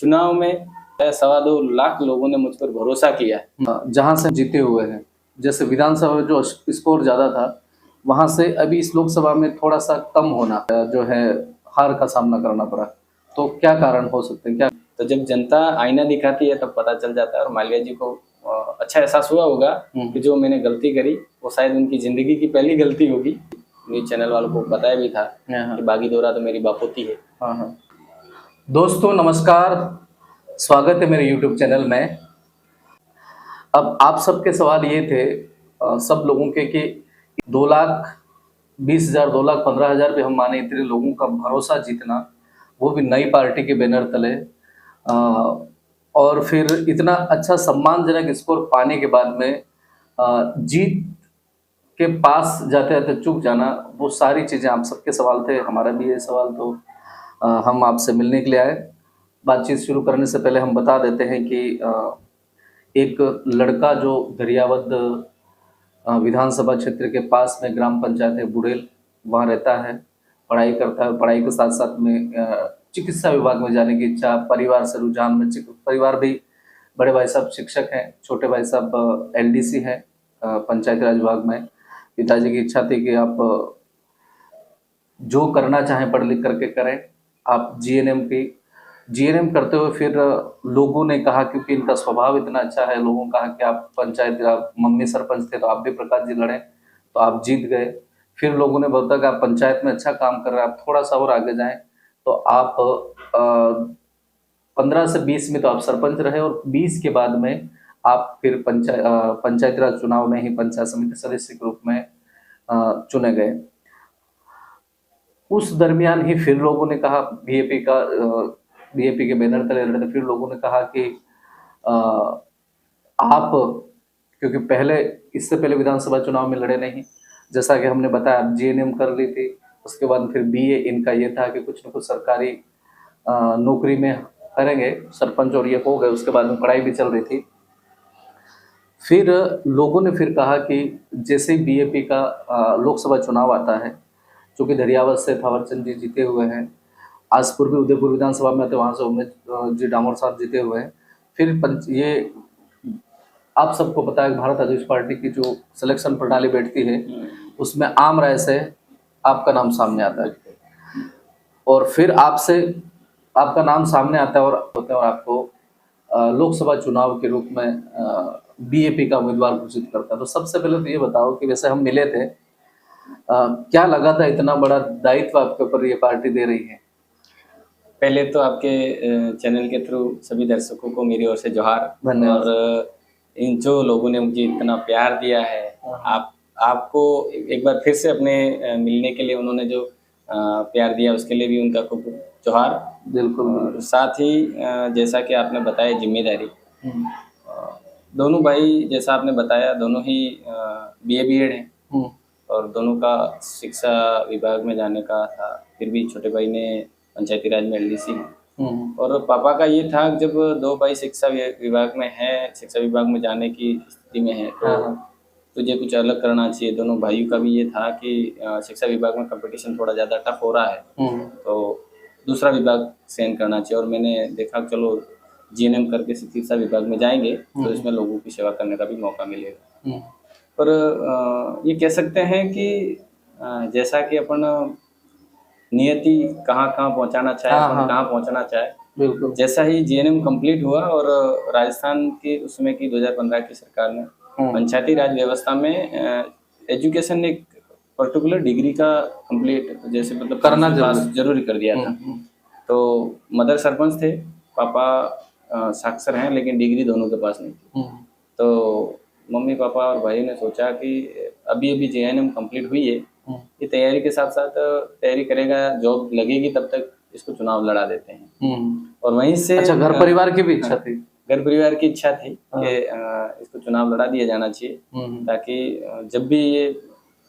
चुनाव में 2.25 लाख लोगों ने मुझ पर भरोसा किया है। जहां से जीते हुए हैं, जैसे विधानसभा में जो स्कोर ज्यादा था वहां से अभी इस लोकसभा में थोड़ा सा कम होना जो है, हार का सामना करना पड़ा। तो क्या कारण हो सकते हैं? क्या तो जब जनता आईना दिखाती है तब पता चल जाता है। और माल्या जी को अच्छा एहसास हुआ होगा कि जो मैंने गलती करी वो शायद उनकी जिंदगी की पहली गलती होगी। न्यूज चैनल वालों को बताया भी था कि बागी दौरा तो मेरी बापोती है। हाँ। दोस्तों नमस्कार, स्वागत है मेरे YouTube चैनल में। अब आप सबके सवाल ये थे सब लोगों के कि 2,20,000 2,15,000 पे हम माने इतने लोगों का भरोसा जीतना, वो भी नई पार्टी के बैनर तले, और फिर इतना अच्छा सम्मानजनक स्कोर पाने के बाद में जीत के पास जाते जाते चूक जाना, वो सारी चीज़ें आप सबके सवाल थे, हमारा भी ये सवाल। तो हम आपसे मिलने के लिए आए। बातचीत शुरू करने से पहले हम बता देते हैं कि एक लड़का जो दरियावद विधानसभा क्षेत्र के पास में ग्राम पंचायत है बुड़ेल, वहाँ रहता है, पढ़ाई करता है। पढ़ाई के साथ साथ में चिकित्सा विभाग में जाने की इच्छा, परिवार से रुझान में। परिवार भी, बड़े भाई साहब शिक्षक हैं, छोटे भाई साहब LDC हैं पंचायती राज विभाग में। पिताजी की इच्छा थी कि आप जो करना चाहें पढ़ लिख करके करें। आप GNM करते हुए फिर लोगों ने कहा, क्योंकि इनका स्वभाव इतना अच्छा है, लोगों ने कहा कि आप पंचायत, आप मम्मी सरपंच थे तो आप भी प्रकाश जी लड़े तो आप जीत गए। फिर लोगों ने बोला कि आप पंचायत में अच्छा काम कर रहे हैं, आप थोड़ा सा और आगे जाएं तो आप 15 से 20 में तो आप सरपंच रहे, और 20 के बाद में आप फिर पंचायती राज चुनाव में ही पंचायत समिति सदस्य के रूप में चुने गए। उस दरमियान ही फिर लोगों ने कहा, बीएपी के बैनर तले लड़े थे, फिर लोगों ने कहा कि आप, क्योंकि इससे पहले विधानसभा चुनाव में लड़े नहीं, जैसा कि हमने बताया, आप GNM कर ली थी, उसके बाद फिर BA इनका ये था कि कुछ न कुछ सरकारी नौकरी में करेंगे सरपंच, और ये हो गए। उसके बाद में पढ़ाई भी चल रही थी। फिर लोगों ने फिर कहा कि जैसे ही BAP का लोकसभा चुनाव आता है, चूँकि दरियावद से थावरचंद जी जीते हुए हैं, आजपुर भी उदयपुर विधानसभा में थे, वहाँ से उमेश जी डामोर साहब जीते हुए हैं। फिर ये आप सबको पता है, भारत आजादी पार्टी की जो सिलेक्शन प्रणाली बैठती है उसमें आम राय से आपका नाम सामने आता है, और फिर आपका नाम सामने आता है और आपको लोकसभा चुनाव के रूप में BAP का उम्मीदवार घोषित करता है। तो सबसे पहले तो ये बताओ कि वैसे हम मिले थे, क्या लगा था इतना बड़ा दायित्व आपके ऊपर ये पार्टी दे रही है? पहले तो आपके चैनल के थ्रू सभी दर्शकों को मेरी ओर से जोहार। धन्यवाद। और इन जो लोगों ने मुझे इतना प्यार दिया है, आपको एक बार फिर से अपने मिलने के लिए उन्होंने जो प्यार दिया उसके लिए भी उनका खूब जोहार। बिल्कुल। और साथ ही जैसा कि आपने बताया जिम्मेदारी, दोनों भाई जैसा आपने बताया दोनों ही BA BEd हैं, और दोनों का शिक्षा विभाग में जाने का था। फिर भी छोटे भाई ने पंचायती राज में LDC है, और पापा का ये था कि जब दो भाई शिक्षा विभाग में है, शिक्षा विभाग में जाने की स्थिति में है, तो तुझे कुछ अलग करना चाहिए। दोनों भाइयों का भी ये था कि शिक्षा विभाग में कंपटीशन थोड़ा ज़्यादा टफ हो रहा है, तो दूसरा विभाग चयन करना चाहिए। और मैंने देखा चलो GNM करके शिक्षा विभाग में जाएंगे तो इसमें लोगों की सेवा करने का भी मौका मिलेगा। पर ये कह सकते हैं कि जैसा कि अपन नियति कहाँ पहुँचाना चाहे, अपन कहाँ पहुँचना चाहे, जैसा ही GNM कंप्लीट हुआ और राजस्थान के उसमें की 2015 की सरकार ने पंचायती राज व्यवस्था में एजुकेशन एक पर्टिकुलर डिग्री का कंप्लीट, जैसे मतलब करना जरूरी कर दिया था। तो मदर सरपंच थे, पापा साक्षर हैं, लेकिन डिग्री दोनों के पास नहीं थी। तो मम्मी पापा और भाई ने सोचा कि अभी GNM कंप्लीट हुई है, ये तैयारी के साथ साथ तैयारी करेगा, जॉब लगेगी तब तक इसको चुनाव लड़ा देते हैं। और वहीं से अच्छा, घर परिवार की भी इच्छा थी? घर परिवार की इच्छा थी कि इसको चुनाव लड़ा दिया जाना चाहिए, ताकि जब भी ये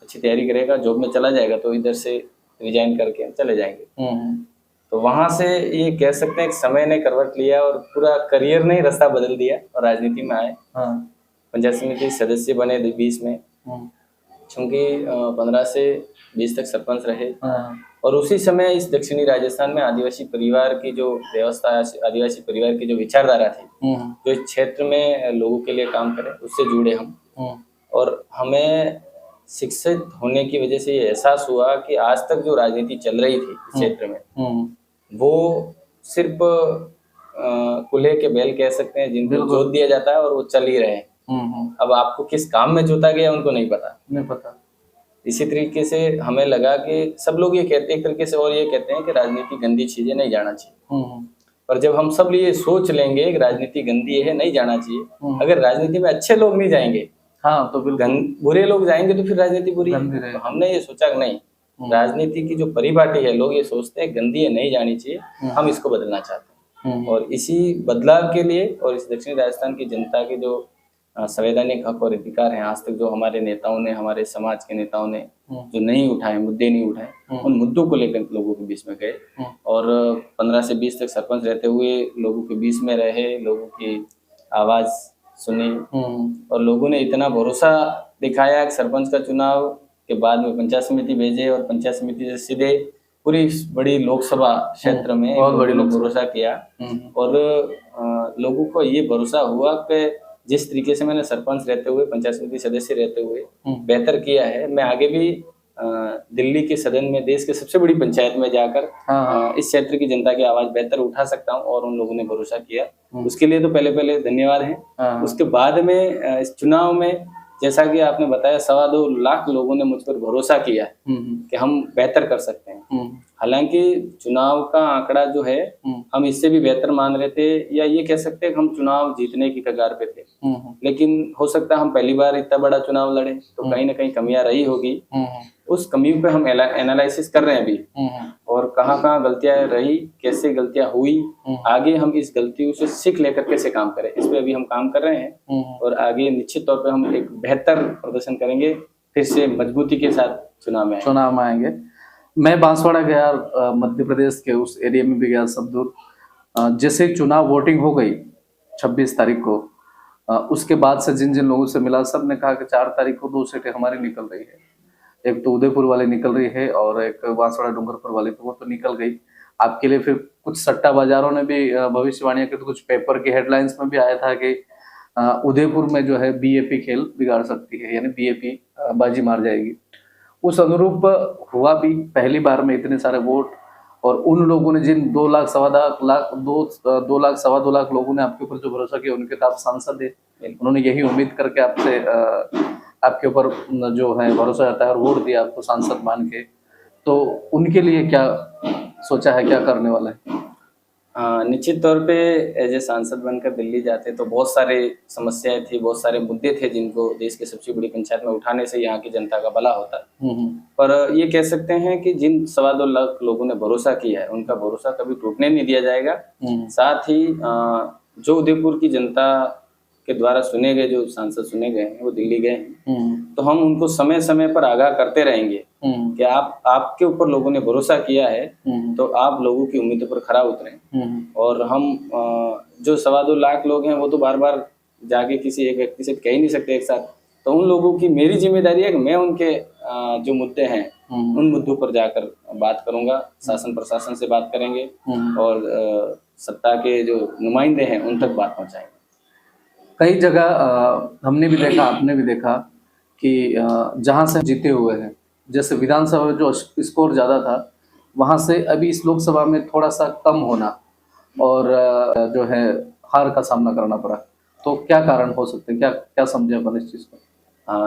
अच्छी तैयारी करेगा, जॉब में चला जाएगा तो इधर से रिजाइन करके चले जाएंगे। तो वहां से ये कह सकते हैं कि समय ने करवट लिया और पूरा करियर ने रास्ता बदल दिया और राजनीति में आए। पंचायत समिति सदस्य बने 20 में, चूँकि 15 से 20 तक सरपंच रहे, और उसी समय इस दक्षिणी राजस्थान में आदिवासी परिवार की जो व्यवस्था, आदिवासी परिवार की जो विचारधारा थी, जो इस क्षेत्र में लोगों के लिए काम करे, उससे जुड़े हम। और हमें शिक्षित होने की वजह से ये एहसास हुआ कि आज तक जो राजनीति चल रही थी इस क्षेत्र में, वो सिर्फ कुल्हे के बैल कह सकते हैं, जिनको जोत दिया जाता है और वो चल ही रहे हैं। अब आपको किस काम में जोता गया उनको नहीं पता। इसी तरीके से हमें लगा कि सब लोग ये कहते, एक तरीके से और ये कहते हैं कि राजनीति गंदी चीजें, नहीं जाना चाहिए। पर जब हम सब ये सोच लेंगे कि राजनीति गंदी है, नहीं जाना चाहिए, अगर राजनीति में अच्छे लोग नहीं जाएंगे, हाँ, तो बिल्कुल बुरे लोग जाएंगे तो फिर राजनीति बुरी है। तो हमने ये सोचा कि नहीं, राजनीति की जो परिपाटी है, लोग ये सोचते हैं गंदी है, नहीं जानी चाहिए, हम इसको बदलना चाहते हैं। और इसी बदलाव के लिए और इस दक्षिणी राजस्थान की जनता के जो संवैधानिक हक और अधिकार हैं, आज तक जो हमारे नेताओं ने, हमारे समाज के नेताओं ने जो नहीं उठाए, मुद्दे नहीं उठाए, उन मुद्दों को लेकर लोगों के बीच में गए और 15 से 20 तक सरपंच रहते हुए लोगों के बीच में रहे, लोगों की आवाज सुनी और लोगों ने इतना भरोसा दिखाया कि सरपंच का चुनाव के बाद में पंचायत समिति भेजे और पंचायत समिति से सीधे पूरी बड़ी लोकसभा क्षेत्र में बहुत बड़ी भरोसा किया। और लोगों को ये भरोसा हुआ कि जिस तरीके से मैंने सरपंच रहते हुए, पंचायत समिति सदस्य रहते हुए बेहतर किया है, मैं आगे भी दिल्ली के सदन में, देश के सबसे बड़ी पंचायत में जाकर इस क्षेत्र की जनता की आवाज बेहतर उठा सकता हूं। और उन लोगों ने भरोसा किया, उसके लिए तो पहले धन्यवाद है। उसके बाद में इस चुनाव में जैसा कि आपने बताया 2.25 लाख लोगों ने मुझ पर भरोसा किया कि हम बेहतर कर सकते हैं। हालांकि चुनाव का आंकड़ा जो है हम इससे भी बेहतर मान रहे थे, या ये कह सकते हैं कि हम चुनाव जीतने की कगार पे थे, लेकिन हो सकता है हम पहली बार इतना बड़ा चुनाव लड़े तो कहीं ना कहीं कमियां रही होगी। उस कमियों पे हम एनालिसिस कर रहे हैं अभी, और कहाँ गलतियां रही, कैसे गलतियां हुई, आगे हम इस गलतियों से सीख लेकर कैसे काम करें, इस पे अभी हम काम कर रहे हैं। और आगे निश्चित तौर पे हम एक बेहतर प्रदर्शन करेंगे, फिर से मजबूती के साथ चुनाव में आएंगे। मैं बांसवाड़ा गया, मध्य प्रदेश के उस एरिया में भी गया सब दूर। जैसे चुनाव वोटिंग हो गई 26 तारीख को, उसके बाद से जिन जिन लोगों से मिला, सब ने कहा कि 4 तारीख को 2 सीटें हमारी निकल रही है। एक तो उदयपुर वाली निकल रही है और एक बांसवाड़ा डूंगरपुर वाली, तो वो तो निकल गई। आपके लिए फिर कुछ सट्टा बाजारों ने भी भविष्यवाणियां की, तो कुछ पेपर की हेडलाइंस में भी आया था कि उदयपुर में जो है बीएपी खेल बिगाड़ सकती है, यानी बीएपी बाजी मार जाएगी। उस अनुरूप हुआ भी, पहली बार में इतने सारे वोट। और उन लोगों ने जिन 2 लाख सवा 2 लाख लोगों ने आपके ऊपर जो भरोसा किया, उनके तो आप सांसद है, उन्होंने यही उम्मीद करके आपसे आपके ऊपर जो है भरोसा जाता है और वोट दिया आपको सांसद मान के, तो उनके लिए क्या सोचा है, क्या करने वाला है? निश्चित तौर पे एज ए सांसद बनकर दिल्ली जाते तो बहुत सारे समस्याएं थी, बहुत सारे मुद्दे थे जिनको देश के सबसे बड़ी पंचायत में उठाने से यहाँ की जनता का भला होता। पर ये कह सकते हैं कि जिन 2.25 लाख लोगों ने भरोसा किया है, उनका भरोसा कभी टूटने नहीं दिया जाएगा। साथ ही जो उदयपुर की जनता के द्वारा चुने गए जो सांसद चुने गए हैं, वो दिल्ली गए हैं, तो हम उनको समय समय पर आगाह करते रहेंगे कि आपके ऊपर लोगों ने भरोसा किया है, तो आप लोगों की उम्मीदों पर खरा उतरें। और हम जो 2.25 लाख लोग हैं, वो तो बार बार जाके किसी एक व्यक्ति से कह ही नहीं सकते एक साथ, तो उन लोगों की मेरी जिम्मेदारी है कि मैं उनके जो मुद्दे हैं उन मुद्दों पर जाकर बात करूंगा, शासन प्रशासन से बात करेंगे और सत्ता के जो नुमाइंदे हैं उन तक बात पहुंचाएंगे। कई जगह हमने भी देखा, आपने भी देखा कि जहां से जीते हुए हैं, जैसे विधानसभा में जो स्कोर ज़्यादा था, वहां से अभी इस लोकसभा में थोड़ा सा कम होना और जो है हार का सामना करना पड़ा, तो क्या कारण हो सकते हैं, क्या समझे अपन इस चीज़ को?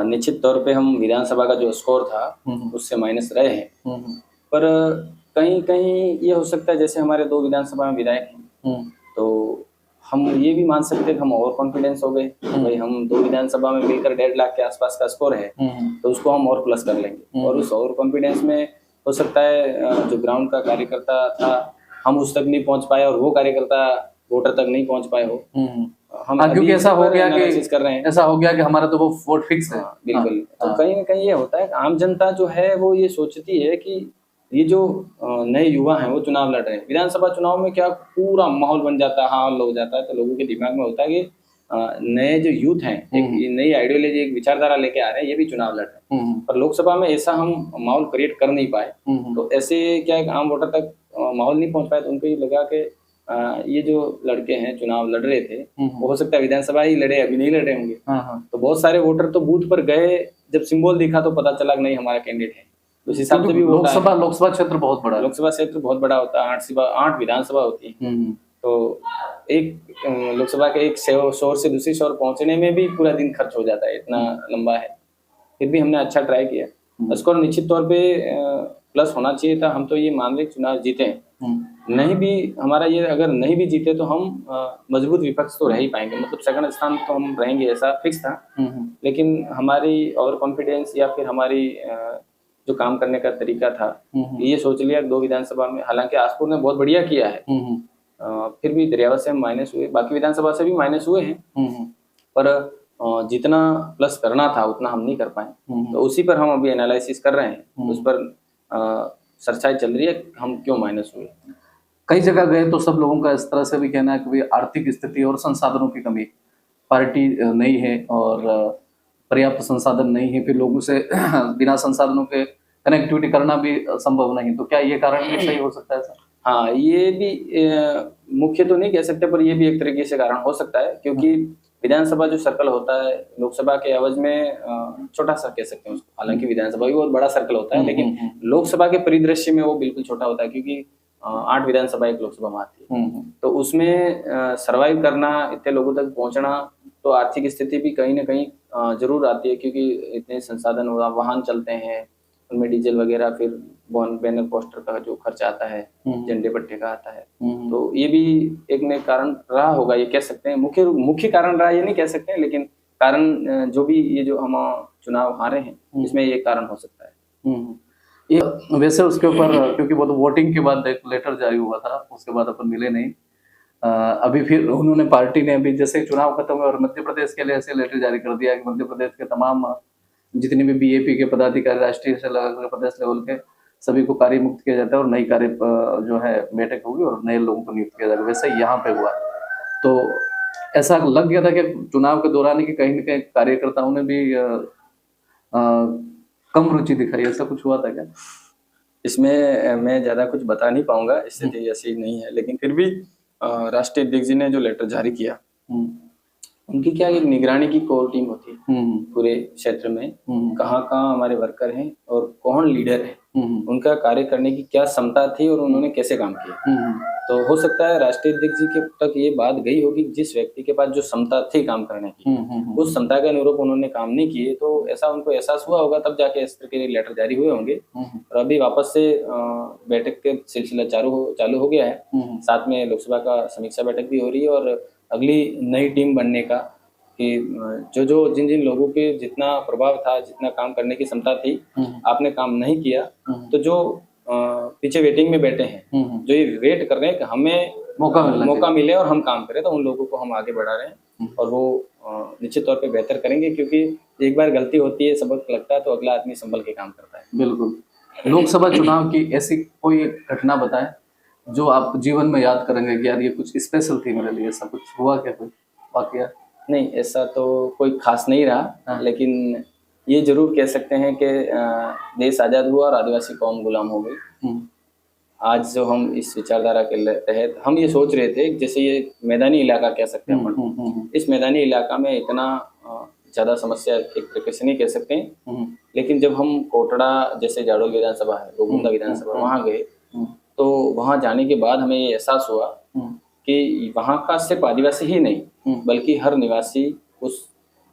निश्चित तौर पे हम विधानसभा का जो स्कोर था उससे माइनस रहे हैं, पर कहीं कहीं ये हो सकता है, जैसे हमारे 2 विधानसभा में विधायक हैं, तो हम ये भी मान सकते हैं कि हम ओवर कॉन्फिडेंस हो गए। भाई हम 2 विधानसभा में मिलकर 1.5 लाख के आसपास का स्कोर है, तो उसको हम और प्लस कर लेंगे। और उस ओवर कॉन्फिडेंस में हो सकता है जो ग्राउंड का कार्यकर्ता था, हम उस तक नहीं पहुंच पाए और वो कार्यकर्ता वोटर तक नहीं पहुंच पाए हो। हम क्योंकि ऐसा हो गया कि हमारा तो वो वोट फिक्स है। बिल्कुल। तो कहीं ना कहीं ये होता है, आम जनता जो है वो ये सोचती है कि ये जो नए युवा हैं वो चुनाव लड़ रहे हैं, विधानसभा चुनाव में क्या पूरा माहौल बन जाता है, हाल हो जाता है, तो लोगों के दिमाग में होता है कि नए जो यूथ हैं, एक नई आइडियोलॉजी, एक विचारधारा लेके आ रहे हैं, ये भी चुनाव लड़ रहे हैं, पर लोकसभा में ऐसा हम माहौल क्रिएट कर नहीं पाए। तो ऐसे क्या एक आम वोटर तक माहौल नहीं पहुंच पाया, तो उनको ये लगा कि ये जो लड़के हैं चुनाव लड़ रहे थे, वो हो सकता है विधानसभा ही लड़े, अभी नहीं लड़ रहे होंगे। तो बहुत सारे वोटर तो बूथ पर गए, जब सिंबल दिखा तो पता चला कि नहीं हमारा कैंडिडेट है। उस हिसाब से भी लोकसभा क्षेत्र बहुत बड़ा, लोकसभा क्षेत्र बहुत बड़ा होता है, 8 विधानसभा होती है। तो एक लोकसभा के एक शोर से दूसरी शोर पहुंचने में भी पूरा दिन खर्च हो जाता है, इतना लंबा है। फिर भी हमने अच्छा ट्राई किया। स्कोर निश्चित तौर पे प्लस होना चाहिए था। हम तो ये मान रहे चुनाव जीते हैं, नहीं भी हमारा ये अगर नहीं भी जीते तो हम मजबूत विपक्ष तो रह ही पाएंगे, मतलब सेकंड स्थान तो हम रहेंगे, ऐसा फिक्स था। लेकिन हमारी ओवर कॉन्फिडेंस या फिर हमारी जो काम करने का तरीका था, ये सोच लिया 2 विधानसभा में, हालांकि आसपुर ने बहुत बढ़िया किया है, फिर भी दरियावत से हम माइनस हुए, बाकी विधानसभा से भी माइनस हुए हैं, पर जितना प्लस करना था उतना हम नहीं कर पाए। तो उसी पर हम अभी एनालिसिस कर रहे हैं, उस पर चर्चाएं चल रही है हम क्यों माइनस हुए। कई जगह गए तो सब लोगों का इस तरह से भी कहना है कि आर्थिक स्थिति और संसाधनों की कमी, पार्टी नहीं है और पर्याप्त संसाधन नहीं है, फिर लोगों से बिना संसाधनों के कनेक्टिविटी करना भी संभव नहीं। तो क्या ये कारण भी सही हो सकता है सर? हाँ, ये भी मुख्य तो नहीं कह सकते, पर ये भी एक तरीके से कारण हो सकता है, क्योंकि विधानसभा जो सर्कल होता है लोकसभा के एवज में छोटा सा कह सकते हैं उसको, हालांकि विधानसभा भी बहुत बड़ा सर्कल होता है, लेकिन लोकसभा के परिदृश्य में वो बिल्कुल छोटा होता है, क्योंकि 8 विधानसभा एक लोकसभा में आती है। तो उसमें सर्वाइव करना, इतने लोगों तक पहुंचना, तो आर्थिक स्थिति भी कहीं ना कहीं जरूर आती है, क्योंकि इतने संसाधन, वाहन चलते हैं, उनमें डीजल वगैरह, फिर बैनर पोस्टर का जो खर्चा आता है, झंडे पट्टे का आता है, तो ये भी एक ने कारण रहा होगा, ये कह सकते हैं। मुख्य कारण रहा ये नहीं कह सकते हैं, लेकिन कारण जो भी ये जो हम चुनाव हारे हैं, इसमें ये कारण हो सकता है। ये वैसे उसके ऊपर, क्योंकि वो तो वोटिंग के बाद एक लेटर जारी हुआ था, उसके बाद अपन मिले नहीं। अभी फिर उन्होंने, पार्टी ने अभी जैसे चुनाव खत्म हुए और मध्य प्रदेश के लिए ऐसे लेटर जारी कर दिया कि मध्य प्रदेश के तमाम जितने भी बीएपी के पदाधिकारी, राष्ट्रीय से लेकर प्रदेश लेवल के, सभी को कार्य मुक्त किया जाता है और नई कार्य जो है बैठक होगी और नए लोगों को नियुक्त किया जाएगा। वैसे यहाँ पे हुआ तो ऐसा लग गया था कि चुनाव के दौरान ही कहीं न कहीं कार्यकर्ताओं ने भी कम रुचि दिखाई, ऐसा कुछ हुआ था क्या? इसमें मैं ज्यादा कुछ बता नहीं पाऊंगा, स्थिति ऐसी नहीं है, लेकिन फिर भी राष्ट्रीय अध्यक्ष जी ने जो लेटर जारी किया, उनकी क्या एक निगरानी की कोर टीम होती है पूरे क्षेत्र में, कहाँ हमारे वर्कर हैं और कौन लीडर है, उनका कार्य करने की क्या क्षमता थी और उन्होंने कैसे काम किया। तो हो सकता है राष्ट्रीय अध्यक्ष जी के तक ये बात गई होगी, जिस व्यक्ति के पास जो क्षमता थी काम करने की, उस क्षमता के अनुरूप उन्होंने काम नहीं किए, तो ऐसा उनको एहसास हुआ होगा, तब जाके इस तरह के लेटर जारी हुए होंगे। और अभी वापस से बैठक के सिलसिला चालू हो गया है, साथ में लोकसभा का समीक्षा बैठक भी हो रही है, और अगली नई टीम बनने का, कि जिन लोगों के जितना प्रभाव था, जितना काम करने की क्षमता थी, आपने काम नहीं किया, तो जो पीछे वेटिंग में बैठे हैं, जो ये वेट कर रहे हैं कि हमें मौका मिले और हम काम करें, तो उन लोगों को हम आगे बढ़ा रहे हैं, और वो निश्चित तौर पे बेहतर करेंगे, क्योंकि एक बार गलती होती है, सबक लगता है, तो अगला आदमी संभल के काम करता है। बिल्कुल। लोकसभा चुनाव की ऐसी कोई घटना बताएं जो आप जीवन में याद करेंगे कि यार ये कुछ स्पेशल थी मेरे लिए, ऐसा कुछ हुआ क्या, कोई वाकया? नहीं, ऐसा तो कोई खास नहीं रहा, लेकिन ये जरूर कह सकते हैं कि देश आजाद हुआ और आदिवासी कौम गुलाम हो गई। आज जो हम इस विचारधारा के तहत हम ये सोच रहे थे, जैसे ये मैदानी इलाका कह सकते हैं, इस मैदानी इलाका में इतना ज्यादा समस्या एक तरीके से नहीं कह सकते, लेकिन जब हम कोटड़ा, जैसे जाडोल विधानसभा है, गोगुंदा विधानसभा, वहां गए, तो वहां जाने के बाद हमें ये एहसास हुआ कि वहां का सिर्फ आदिवासी ही नहीं, बल्कि हर निवासी उस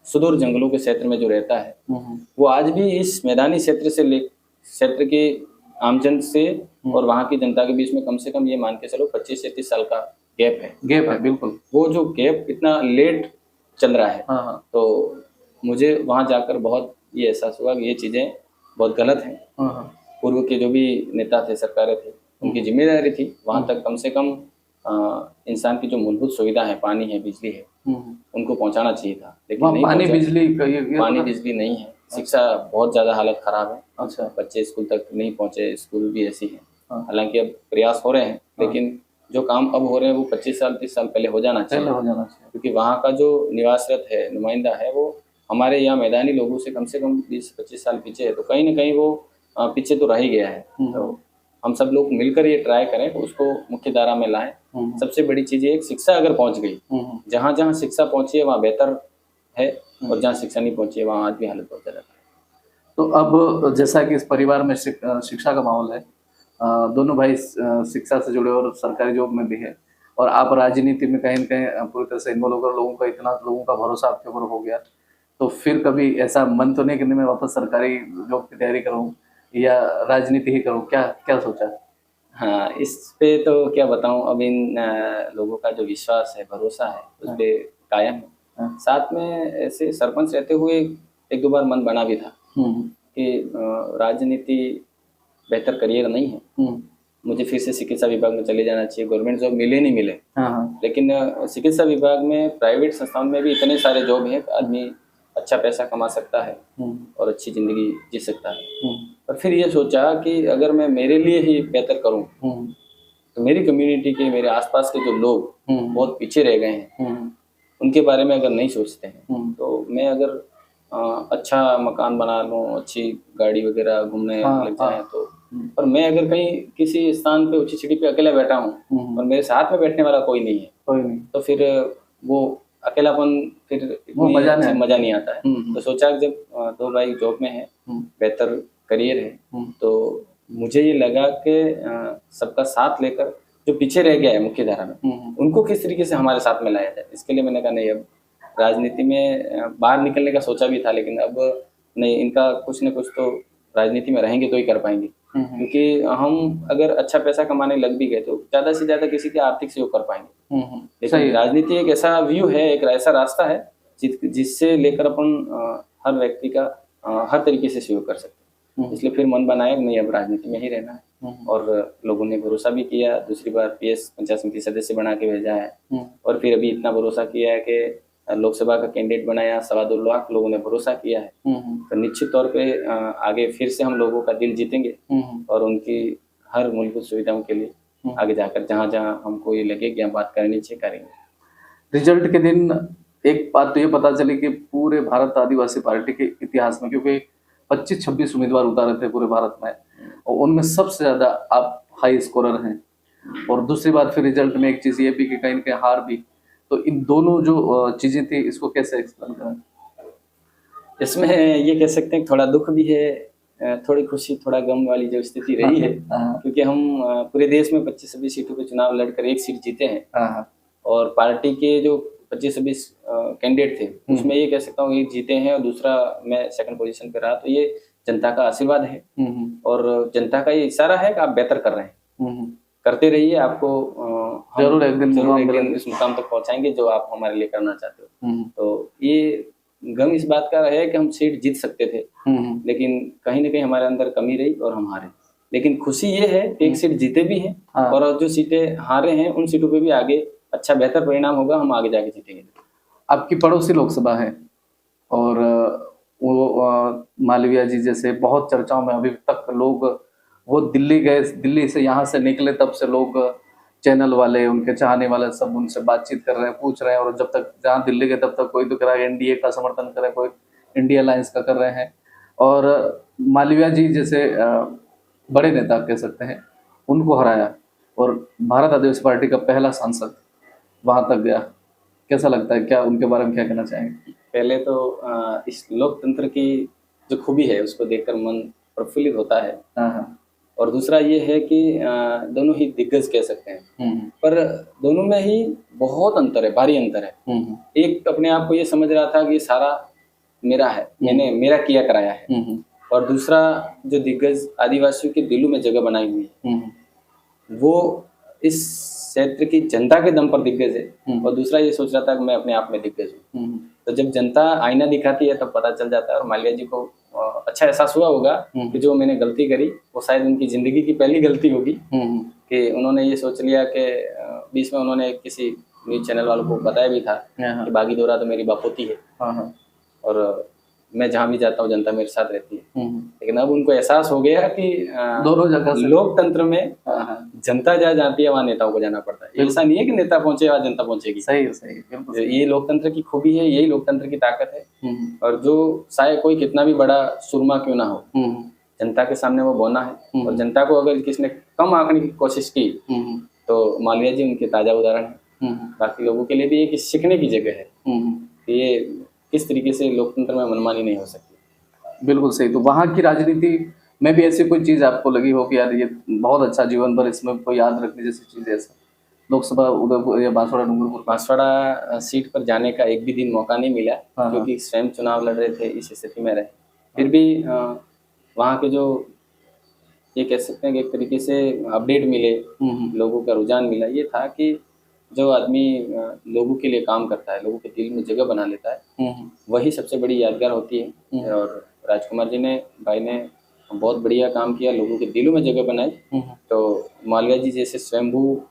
सुदूर जंगलों के क्षेत्र में जो रहता है, वो आज भी इस मैदानी क्षेत्र के आमजन से और वहां की जनता के बीच में कम से कम ये मान के चलो 25 से 30 साल का गैप है। बिल्कुल। वो जो गैप इतना लेट चल रहा है, तो मुझे वहां जाकर बहुत ये एहसास हुआ कि ये चीजें बहुत गलत हैं। पूर्व के जो भी नेता थे, सरकारें थी, उनकी जिम्मेदारी थी वहां तक कम से कम इंसान की जो मूलभूत सुविधा है, पानी है, बिजली है, उनको पहुंचाना चाहिए था, लेकिन नहीं पानी बिजली नहीं है। शिक्षा बहुत ज्यादा हालत खराब है। अच्छा, बच्चे स्कूल तक नहीं पहुंचे, स्कूल भी ऐसी है। हालांकि अब प्रयास हो रहे हैं, लेकिन जो काम अब हो रहे हैं वो 25 साल 30 साल पहले हो जाना चाहिए, हो जाना चाहिए। क्योंकि वहाँ का जो निवासरत है, नुमाइंदा है, वो हमारे यहाँ मैदानी लोगों से कम 20-25 साल पीछे है। तो कहीं ना कहीं वो पीछे तो रह ही गया है। तो हम सब लोग मिलकर ये ट्राई करें कि उसको मुख्य धारा में लाएं। सबसे बड़ी चीज़ ये शिक्षा अगर पहुँच गई, जहाँ जहाँ शिक्षा पहुँची है वहाँ बेहतर है, और जहाँ शिक्षा नहीं पहुँची है वहाँ आज भी हालत बहुत ज़्यादा है। तो अब जैसा कि इस परिवार में शिक्षा का माहौल है, दोनों भाई शिक्षा से जुड़े और सरकारी जॉब में भी है, और आप राजनीति में कहीं न कहीं पूरी तरह से इन्वॉल्व होकर लोगों का भरोसा आपके ऊपर हो गया, तो फिर कभी ऐसा मन तो नहीं कि मैं वापस सरकारी जॉब की तैयारी करूँ या राजनीति ही करूँ, क्या क्या सोचा? हाँ, इस पे तो क्या बताऊँ, अब इन लोगों का जो विश्वास है, भरोसा है, उस पे कायम है। साथ में ऐसे सरपंच रहते हुए एक दो बार मन बना भी था कि राजनीति बेहतर करियर नहीं है, मुझे फिर से चिकित्सा विभाग में चले जाना चाहिए, गवर्नमेंट जॉब मिले नहीं मिले। लेकिन चिकित्सा विभाग में, प्राइवेट संस्थान में भी इतने सारे जॉब हैं कि आदमी अच्छा पैसा कमा सकता है और अच्छी जिंदगी जी सकता है। और फिर ये सोचा कि अगर मैं मेरे लिए ही बेहतर करूं, तो मेरी कम्युनिटी के, मेरे आसपास के जो लोग बहुत पीछे रह गए हैं, उनके बारे में अगर नहीं सोचते हैं, तो मैं अगर अच्छा मकान बना लूं, अच्छी गाड़ी वगैरह घूमने लग जाए तो, पर मैं अगर कहीं किसी स्थान पे ऊंची सीढ़ी पे अकेला बैठा हूँ और मेरे साथ में बैठने वाला कोई नहीं है, तो फिर वो अकेलापन, फिर मजा नहीं आता है। तो सोचा जब दो भाई जॉब में है, बेहतर करियर है, तो मुझे ये लगा कि सबका साथ लेकर जो पीछे रह गया है मुख्य धारा में, उनको किस तरीके से हमारे साथ में लाया जाए। इसके लिए मैंने कहा नहीं, अब राजनीति में बाहर निकलने का सोचा भी था, लेकिन अब नहीं, इनका कुछ न कुछ तो राजनीति में रहेंगे तो ही कर पाएंगे, क्योंकि हम अगर अच्छा पैसा कमाने लग भी गए तो ज्यादा से ज्यादा किसी की आर्थिक सहयोग कर पाएंगे। लेकिन राजनीति एक ऐसा व्यू है, एक ऐसा रास्ता है जिससे लेकर अपन हर व्यक्ति का हर तरीके से सहयोग कर सकते हैं। इसलिए फिर मन बनाया नहीं, अब राजनीति में ही रहना है, और लोगों ने भरोसा भी किया। दूसरी बार PS पंचायत समिति सदस्य बना के भेजा है, और फिर अभी इतना भरोसा किया है कि लोकसभा का कैंडिडेट बनाया, 2.25 लाख लोगों ने भरोसा किया है। तो निश्चित तौर पे आगे फिर से हम लोगों का दिल जीतेंगे, और उनकी हर मूलभूत सुविधाओं के लिए आगे जाकर जहाँ जहाँ हमको ये लगे कि हम बात करनी चाहिए करेंगे। रिजल्ट के दिन एक बात तो ये पता चली कि पूरे भारत आदिवासी पार्टी के इतिहास में, क्योंकि 25-26 उम्मीदवार उतारे थे पूरे भारत में, और उनमें सबसे ज्यादा आप हाई स्कोरर हैं। और दूसरी बात फिर रिजल्ट में एक चीज ये भी कि कहीं न कहीं हार भी। तो इन दोनों जो चीजें थी, इसको कैसे एक्सप्लेन करें? इसमें ये कह सकते हैं थोड़ा दुख भी है, थोड़ी खुशी, थोड़ा गम वाली जो स्थिति रही है, क्योंकि हम पूरे देश में 25-26 सीटों पे चुनाव लड़कर एक सीट जीते हैं, और पार्टी के जो 25-26 कैंडिडेट थे उसमें ये कह सकता हूँ एक जीते हैं, और दूसरा मैं सेकंड पोजीशन पे रहा। तो ये जनता का आशीर्वाद है, और जनता का ये इशारा है कि आप बेहतर कर रहे हैं, करते रहिए, आपको जरूर एक दिन इस मुकाम तक पहुंचाएंगे जो आप हमारे लिए करना चाहते हो। तो ये गम इस बात का है कि हम सीट जीत सकते थे, लेकिन कहीं ना कहीं हमारे अंदर कमी रही और हम हारे। लेकिन खुशी ये है कि एक सीट जीते भी हैं, और जो सीटें हारे हैं उन सीटों पे भी आगे अच्छा बेहतर परिणाम होगा, हम आगे जाके जीतेंगे। आपकी पड़ोसी लोकसभा है, और वो मालवीय जी जैसे बहुत चर्चाओं में अभी तक लोग, वो दिल्ली गए, दिल्ली से यहाँ से निकले तब से लोग, चैनल वाले, उनके चाहने वाले सब उनसे बातचीत कर रहे हैं, पूछ रहे हैं, और जब तक जहाँ दिल्ली गए तब तक कोई तो कह रहा है NDA का समर्थन कर रहे हैं, कोई इंडिया अलायंस का कर रहे हैं। और मालवीय जी जैसे बड़े नेता कह सकते हैं, उनको हराया, और भारत आदिवासी पार्टी का पहला सांसद वहां तक गया। कैसा लगता है, क्या उनके बारे में क्या कहना चाहेंगे? पहले तो इस लोकतंत्र की जो खूबी है उसको देखकर मन प्रफुल्लित होता है, और दूसरा ये है कि दोनों ही दिग्गज कह सकते हैं, पर दोनों में ही बहुत अंतर है, भारी अंतर है। एक अपने आप को ये समझ रहा था कि ये सारा मेरा है, मैंने मेरा किया कराया है, और दूसरा जो दिग्गज आदिवासियों के दिलों में जगह बनाई हुई है, वो इस क्षेत्र की जनता के दम पर दिग्गज है, और दूसरा ये सोच रहा था कि मैं अपने आप में दिग्गज हूँ। तो जब जनता आईना दिखाती है तब पता चल जाता है, और मालवीय जी को अच्छा एहसास हुआ होगा कि जो मैंने गलती करी वो शायद उनकी जिंदगी की पहली गलती होगी, कि उन्होंने ये सोच लिया कि बीच में उन्होंने किसी न्यूज चैनल वालों को बताया भी था कि बागी दोरा तो मेरी बापोती है, और मैं जहाँ भी जाता हूँ जनता मेरे साथ रहती है। लेकिन अब उनको एहसास हो गया कि दोनों जगह से लोकतंत्र में जनता जहाँ जाती है वहाँ नेताओं को जाना पड़ता है। ऐसा नहीं है कि नेता पहुंचे वहाँ जनता पहुंचेगी। सही है, सही, बिल्कुल सही। ये लोकतंत्र की खूबी है, यही लोकतंत्र की ताकत है। और जो चाहे कोई कितना भी बड़ा सुरमा क्यों ना हो, जनता के सामने वो बौना है। और जनता को अगर किसने कम आंकने की कोशिश की तो मालवीय जी उनके ताजा उदाहरण है। बाकी लोगों के लिए भी एक सीखने की जगह है कि ये किस तरीके से लोकतंत्र में मनमानी नहीं हो सकती। बिल्कुल सही। तो वहाँ की राजनीति में भी ऐसी कोई चीज आपको लगी हो कि यार ये बहुत अच्छा, जीवन भर इसमें कोई याद रखने जैसी चीज है? ऐसा लोकसभा उदयपुर या बांसवाड़ा डूंगरपुर? बांसवाड़ा सीट पर जाने का एक भी दिन मौका नहीं मिला क्योंकि स्वयं चुनाव लड़ रहे थे, इस स्थिति में रहे। फिर भी वहाँ के जो ये कह सकते हैं कि एक तरीके से अपडेट मिले, लोगों का रुझान मिला, ये था कि जो आदमी लोगों के लिए काम करता है, लोगों के दिल में जगह बना लेता है, वही सबसे बड़ी यादगार होती है। और राजकुमार जी ने, भाई ने बहुत बढ़िया काम किया, लोगों के दिलों में जगह बनाई। तो मालवीय जी जैसे स्वयंभू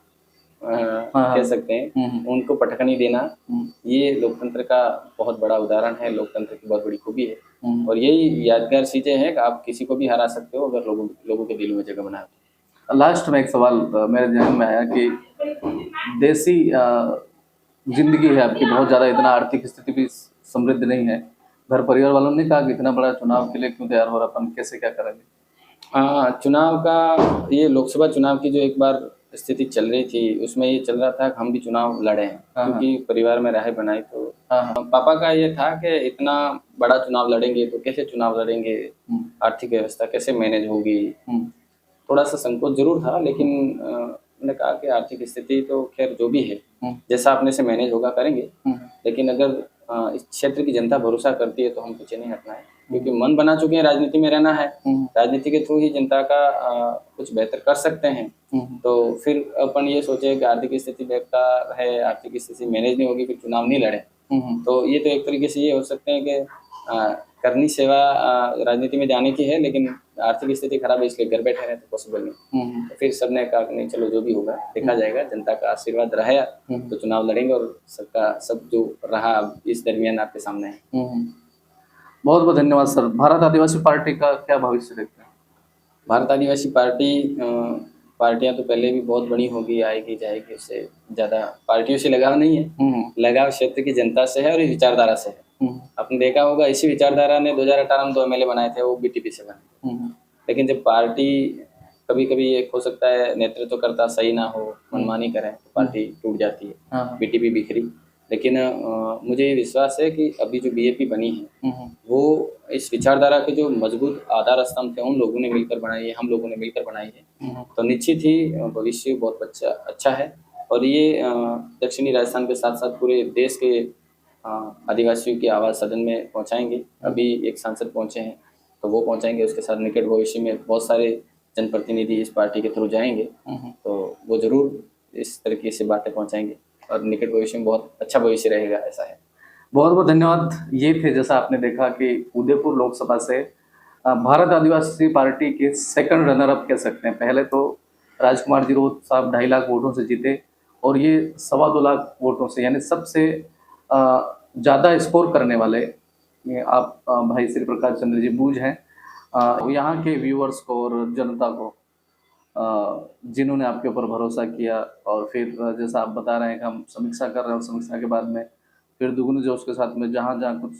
कह सकते हैं, उनको पटखनी देना, ये लोकतंत्र का बहुत बड़ा उदाहरण है, लोकतंत्र की बहुत बड़ी खूबी है। और यही यादगार चीजें हैं कि आप किसी को भी हरा सकते हो अगर लोगों के दिलों में जगह बनाए। लास्ट में एक सवाल मेरे ध्यान में आया कि देसी जिंदगी है आपकी, बहुत ज़्यादा इतना आर्थिक स्थिति भी समृद्ध नहीं है। घर परिवार वालों ने कहा कि इतना बड़ा चुनाव के लिए क्यों तैयार हो रहा, अपन कैसे क्या करेंगे? चुनाव का, ये लोकसभा चुनाव की जो एक बार स्थिति चल रही थी उसमें ये चल रहा था कि हम भी चुनाव लड़े हैं क्योंकि परिवार में राय बनाई। तो पापा का ये था कि इतना बड़ा चुनाव लड़ेंगे तो कैसे चुनाव लड़ेंगे, आर्थिक व्यवस्था कैसे मैनेज होगी। थोड़ा सा संकोच जरूर था, लेकिन मैंने कहा कि आर्थिक स्थिति तो खैर जो भी है, जैसा अपने से मैनेज होगा करेंगे। लेकिन अगर इस क्षेत्र की जनता भरोसा करती है तो हम पीछे नहीं हटना है, क्योंकि मन बना चुके हैं, राजनीति में रहना है, राजनीति के थ्रू ही जनता का कुछ बेहतर कर सकते हैं। तो फिर अपन ये सोचे कि आर्थिक स्थिति बेहतर है, आर्थिक स्थिति मैनेज नहीं होगी, फिर चुनाव नहीं लड़े। तो ये तो एक तरीके से ये हो सकते हैं कि करनी सेवा राजनीति में जाने की है, लेकिन आर्थिक स्थिति खराब है इसलिए घर बैठे रहे तो पॉसिबल नहीं। तो फिर सबने कहा नहीं चलो जो भी होगा देखा जाएगा, जनता का आशीर्वाद रहा तो चुनाव लड़ेंगे और सबका सब जो रहा इस दरमियान आपके सामने है। बहुत बहुत धन्यवाद सर। भारत आदिवासी पार्टी का क्या भविष्य देखते हैं? भारत आदिवासी पार्टियां तो पहले भी बहुत बड़ी होगी, आएगी जाएगी, उससे ज़्यादा पार्टियों से लगाव नहीं है। लगाव क्षेत्र की जनता से है और इस विचारधारा से है। आपने देखा होगा इसी विचारधारा ने 2018 में 2 MLA बनाए थे, वो बीटीपी से बने। लेकिन जब पार्टी कभी कभी ये हो सकता है नेतृत्व करता सही ना हो, मनमानी करें तो पार्टी टूट जाती है, बीटीपी बिखरी। लेकिन मुझे ये विश्वास है कि अभी जो बीएपी बनी है वो इस विचारधारा के जो मजबूत आधार स्तंभ थे उन लोगों ने मिलकर बनाई है, हम लोगों ने मिलकर बनाई है। तो निश्चित ही भविष्य बहुत अच्छा है। और ये दक्षिणी राजस्थान के साथ साथ पूरे देश के आदिवासियों की आवाज़ सदन में पहुंचाएंगे। अभी एक सांसद पहुंचे हैं तो वो पहुंचाएंगे, उसके साथ निकट भविष्य में बहुत सारे जनप्रतिनिधि इस पार्टी के थ्रू जाएंगे, तो वो जरूर इस तरीके से बातें पहुंचाएंगे और निकट भविष्य में बहुत अच्छा भविष्य रहेगा, ऐसा है। बहुत बहुत धन्यवाद। ये थे जैसा आपने देखा कि उदयपुर लोकसभा से भारत आदिवासी पार्टी के सेकंड रनर अप कह सकते हैं। पहले तो राजकुमार जी रोत साहब 2.5 लाख वोटों से जीते और ये 2.25 लाख वोटों से, यानी सबसे ज़्यादा स्कोर करने वाले ये आप भाई श्री प्रकाश चंद्र जी बूझ हैं। यहाँ के व्यूअर्स को और जनता को जिन्होंने आपके ऊपर भरोसा किया, और फिर जैसा आप बता रहे हैं कि हम समीक्षा कर रहे हैं और समीक्षा के बाद में फिर दुगुने जोश के साथ में जहाँ जहाँ कुछ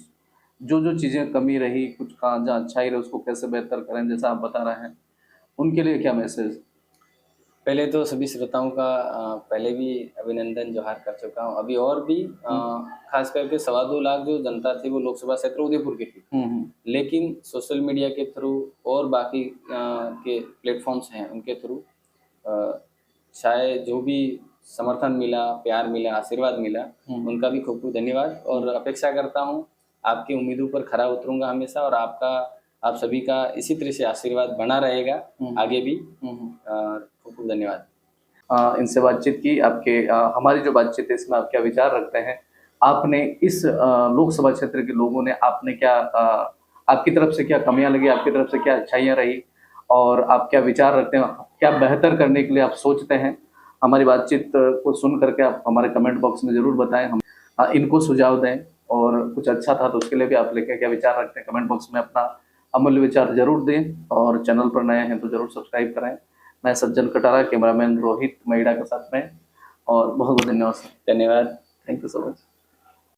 जो चीज़ें कमी रही, कुछ कहाँ जहाँ अच्छाई रही उसको कैसे बेहतर करें, जैसा आप बता रहे हैं, उनके लिए क्या मैसेज? पहले तो सभी श्रोताओं का पहले भी अभिनंदन जोहार कर चुका हूँ। अभी और भी खास करके 2.25 लाख जो जनता थी वो लोकसभा क्षेत्र उदयपुर की थी, लेकिन सोशल मीडिया के थ्रू और बाकी के प्लेटफॉर्म्स हैं उनके थ्रू शायद जो भी समर्थन मिला, प्यार मिला, आशीर्वाद मिला, उनका भी खूब खूब धन्यवाद। और अपेक्षा करता हूँ आपकी उम्मीदों पर खरा उतरूंगा हमेशा, और आप सभी का इसी तरह से आशीर्वाद बना रहेगा आगे भी। खूब खूब धन्यवाद। इनसे बातचीत की, आपके हमारी जो बातचीत है इसमें आप क्या विचार रखते हैं? आपने इस लोकसभा क्षेत्र के लोगों ने आपने क्या आपकी तरफ से क्या कमियां लगी, आपकी तरफ से क्या अच्छाइयां रही, और आप क्या विचार रखते हैं, क्या बेहतर करने के लिए आप सोचते हैं? हमारी बातचीत को सुन करके आप हमारे कमेंट बॉक्स में ज़रूर बताएं, हम इनको सुझाव दें। और कुछ अच्छा था तो उसके लिए भी आप लेके क्या विचार रखते हैं कमेंट बॉक्स में अपना अमूल्य विचार जरूर दें, और चैनल पर नए हैं तो जरूर सब्सक्राइब करें। मैं सज्जन कटारा, कैमरामैन रोहित मैडा के साथ में, और बहुत बहुत धन्यवाद सर। धन्यवाद। Thank you so much.